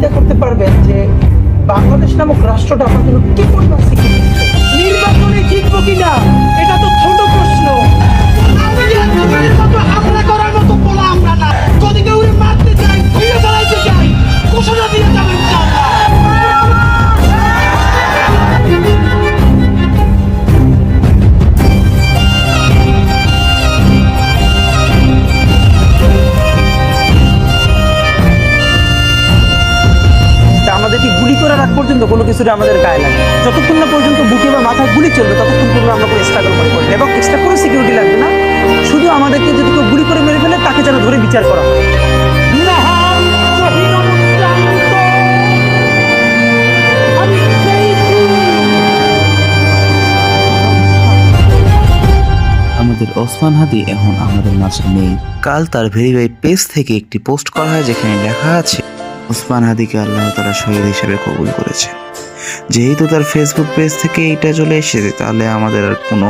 চিন্তা করতে পারবেন যে বাংলাদেশ নামক রাষ্ট্রটা আমার জন্য কি পরিমাণ সিকিউরিটি। নির্বাচনে জিতবো কিনা এটা তো ছোট প্রশ্ন। আমরা করার মতো বলা আমরা না। যদি কেউ মারতে চাই, ঘুরে বেড়াইতে চাই, ঘোষণা দিয়ে যাবেন ইনশাআল্লাহ। আমাদেরকে গুলি করার আগ পর্যন্ত কোনো কিছুটা আমাদের গায়ে লাগে। যতক্ষণ না পর্যন্ত বুকে বা মাথায় গুলি চলবে ততক্ষণ পর্যন্ত আমরা কোনো স্ট্রাগল মনে করি না। এবং এক্সট্রা কোনো সিকিউরিটি লাগবে না, শুধু আমাদেরকে যদি কেউ গুলি করে মেরে ফেলে তাকে যেন ধরে বিচার করা হয়। আমাদের ওসমান হাদি এখন আমাদের মাঝে নেই। কাল তার ভেরিফাইড পেজ থেকে একটি পোস্ট করা হয় যেখানে লেখা আছে ওসমান হাদিকে আল্লাহ তাআলা শহীদ হিসেবে কবুল করেছে। যেহেতু তার ফেসবুক পেজ থেকে এইটা চলে এসেছে তাহলে আমাদের আর কোনো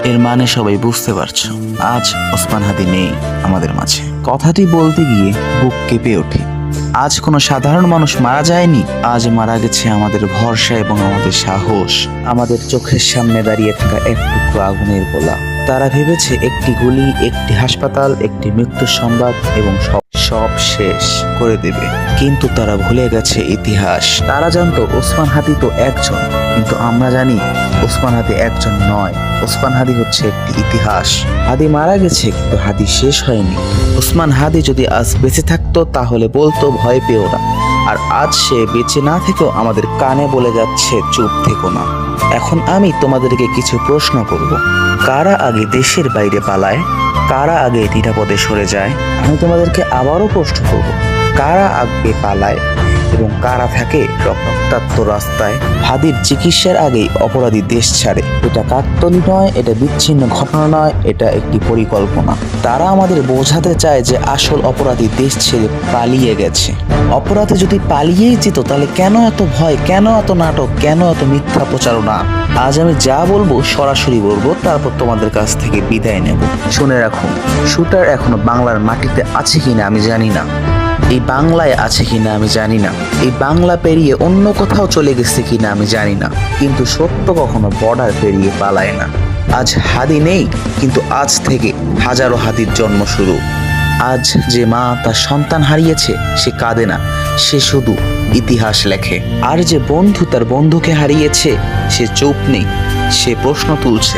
এর মানে সবাই বুঝতে পারছো। আজ ওসমান হাদি নেই আমাদের মাঝে। কথাটি বলতে গিয়ে বুক কেঁপে ওঠে। আজ কোনো সাধারণ মানুষ মারা যায়নি, আজ মারা গেছে আমাদের ভরসা এবং আমাদের সাহস, আমাদের চোখের সামনে দাঁড়িয়ে থাকা এক টুকরো আগুনের গোলা। তারা ভেবেছে একটি গুলি, একটি হাসপাতাল, একটি মৃত্যুর সংবাদ এবং সব শেষ করে দেবে, কিন্তু তারা ভুলে গেছে ইতিহাস। তারা জানতো ওসমান হাদি তো একজন, কিন্তু আমরা জানি ওসমান হাদি একজন নয়। ওসমান হাদি হচ্ছে একটি ইতিহাস। হাদি মারা গেছে কিন্তু হাদি শেষ হয়নি। ওসমান হাদি যদি আজ বেঁচে থাকতো তাহলে বলতো ভয় পেও না, আর আজ সে বেঁচে না থেকেও আমাদের কানে বলে যাচ্ছে চুপ থেকো না। এখন আমি তোমাদেরকে কিছু প্রশ্ন করব। কারা আগে দেশের বাইরে পালায়, কারা আগে নিরাপদে সরে যায়? আমি তোমাদেরকে আবারও প্রশ্ন করব, কারা আগে পালায় এবং কারা থাকে রক্তাক্ত রাস্তায়? হাদির চিকিৎসার আগেই অপরাধী দেশ ছাড়ে। এটা কাকতালীয় নয়, এটা বিচ্ছিন্ন ঘটনা নয়, এটা একটি পরিকল্পনা। তারা আমাদের বোঝাতে চায় যে আসল অপরাধী দেশ ছেড়ে পালিয়ে গেছে। অপরাধী যদি পালিয়েই যেত তাহলে কেন এত ভয়, কেন এত নাটক, কেন এত মিথ্যা প্রচারণা? আজ আমি যা বলবো সরাসরি বলবো, তারপর তোমাদের কাছ থেকে বিদায় নেব। শুনে রাখুন, শুটার এখনো বাংলার মাটিতে আছে কিনা আমি জানি না, এই বাংলায় আছে কিনা আমি জানি না, এই বাংলা পেরিয়ে অন্য কোথাও চলে গেছে কিনা আমি জানি না, কিন্তু সত্য কখনো বর্ডার পেরিয়ে পালায় না। আজ হাদি নেই, কিন্তু আজ থেকে হাজারো হাদির জন্ম শুরু। আজ যে মা তার সন্তান হারিয়েছে সে কাঁদে না, সে শুধু ইতিহাস লেখে। আর যে বন্ধু তার বন্ধুকে হারিয়েছে সে চুপ নেই, সে প্রশ্ন তুলছে।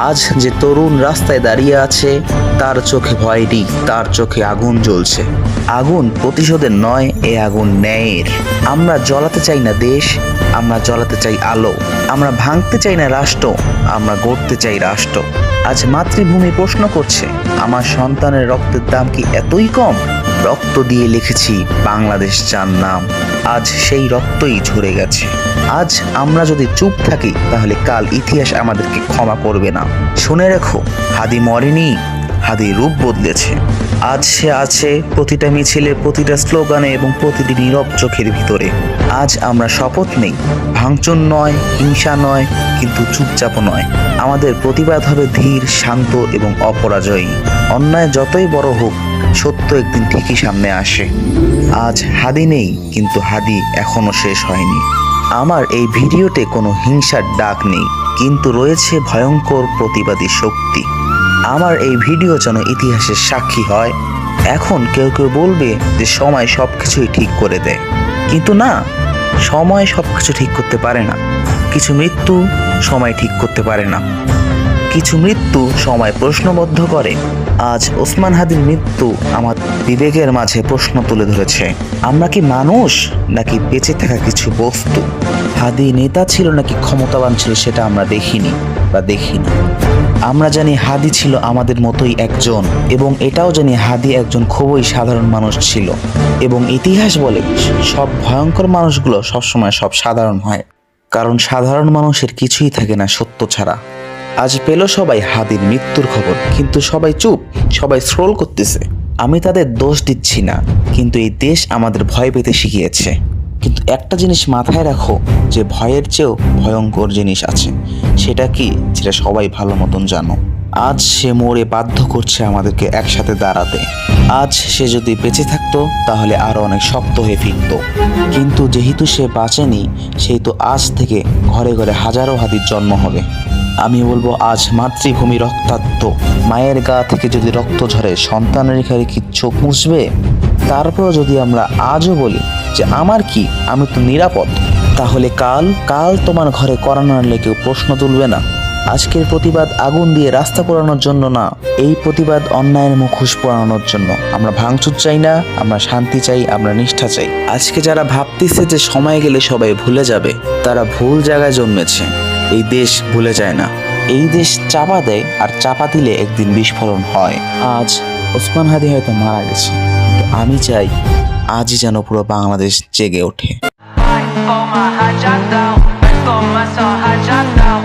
আজ যে তরুণ রাস্তায় দাঁড়িয়ে আছে তার চোখে ভয় নেই, তার চোখে আগুন জ্বলছে। আগুন প্রতিশোধের নয়, এ আগুন ন্যায়ের। আমরা জ্বলাতে চাই না দেশ, আমরা জ্বলাতে চাই আলো। আমরা ভাঙতে চাই না রাষ্ট্র, আমরা গড়তে চাই রাষ্ট্র। আজ মাতৃভূমি প্রশ্ন করছে, আমার সন্তানের রক্তের দাম কি এতই কম? রক্ত দিয়ে লিখেছি বাংলাদেশ যার নাম, আজ সেই রক্তই ঝরে গেছে। আজ আমরা যদি চুপ থাকি তাহলে কাল ইতিহাস আমাদেরকে ক্ষমা করবে না। শুনে রেখো, হাদি মরেনি, হাদি রূপ বদলেছে। আজ সে আছে প্রতিটা মিছিলে, প্রতিটা স্লোগানে এবং প্রতিটি নীরব চোখের ভিতরে। আজ আমরা শপথ নেই, ভাঙচুর নয়, হিংসা নয়, কিন্তু চুপচাপও নয়। আমাদের প্রতিবাদ হবে ধীর, শান্ত এবং অপরাজয়ী। অন্যায় যতই বড় হোক, সত্য একদিন ঠিকই সামনে আসে। আজ হাদি নেই, কিন্তু হাদি এখনো শেষ হয়নি। আমার এই ভিডিওতে কোনো হিংসার ডাক নেই, কিন্তু রয়েছে ভয়ঙ্কর প্রতিবাদী শক্তি। আমার এই ভিডিও যেন ইতিহাসের সাক্ষী হয়। এখন কেউ কেউ বলবে যে সময় সবকিছুই ঠিক করে দেয়, কিন্তু না, সময় সবকিছু ঠিক করতে পারে না। কিছু মৃত্যু সময় ঠিক করতে পারে না, কিছু মৃত্যু সময় প্রশ্নবদ্ধ করে। আজ ওসমান হাদির মৃত্যু আমার বিবেকের মাঝে প্রশ্ন তুলে ধরেছে, আমরা কি মানুষ নাকি বেঁচে থাকা কিছু বস্তু? হাদি নেতা ছিল নাকি ক্ষমতাবান ছিল সেটা আমরা দেখিনি। আমরা জানি হাদি ছিল আমাদের মতোই একজন, এবং এটাও জানি হাদি একজন খুবই সাধারণ মানুষ ছিল। এবং ইতিহাস বলে সব ভয়ঙ্কর মানুষগুলো সবসময় সব সাধারণ হয়, কারণ সাধারণ মানুষের কিছুই থাকে না সত্য ছাড়া। আজ পেল সবাই হাদির মৃত্যুর খবর, কিন্তু সবাই চুপ, সবাই স্ক্রোল করতেছে। আমি তাদের দোষ দিচ্ছি না, কিন্তু এই দেশ আমাদের ভয় পেতে শিখিয়েছে। কিন্তু একটা জিনিস মাথায় রাখো, যে ভয়ের চেয়েও ভয়ঙ্কর জিনিস আছে। সেটা কি, যেটা সবাই ভালো মতন জানো। আজ সে মোড়ে বাধ্য করছে আমাদেরকে একসাথে দাঁড়াতে। আজ সে যদি বেঁচে থাকতো তাহলে আরো অনেক শক্ত হয়ে ফিরত, কিন্তু যেহেতু সে বাঁচেনি সেহেতু আজ থেকে ঘরে ঘরে হাজারো হাতির জন্ম হবে। আমি বলবো আজ মাতৃভূমি রক্তাক্ত, মায়ের গা থেকে যদি রক্ত ঝরে সন্তানের ঘরে কি চোখ মুছবে? তারপর যদি আমরা আজও বলি যে আমার কি, আমি তো নিরাপদ, তাহলে কাল কাল তোমার ঘরে করানো আনলে কেউ প্রশ্ন তুলবে না? আজকের প্রতিবাদ আগুন দিয়ে রাস্তা পোড়ানোর জন্য না, এই প্রতিবাদ অন্যায়ের মুখোশ পোড়ানোর জন্য। আমরা ভাঙচুর চাই না, আমরা শান্তি চাই, আমরা নিষ্ঠা চাই। আজকে যারা ভাবতেছে যে সময় গেলে সবাই ভুলে যাবে, তারা ভুল জায়গায় জন্মেছে। এই দেশ ভুলে যায় না, এই দেশ চাপা দেয়, আর চাপা দিলে একদিন বিস্ফোরণ হয়। আজ ওসমান হাদি হয়তো মারা গেছে, কিন্তু আমি চাই আজই যেন পুরো বাংলাদেশ জেগে ওঠে। Fight for my hajat down, fight for my soul hajat down.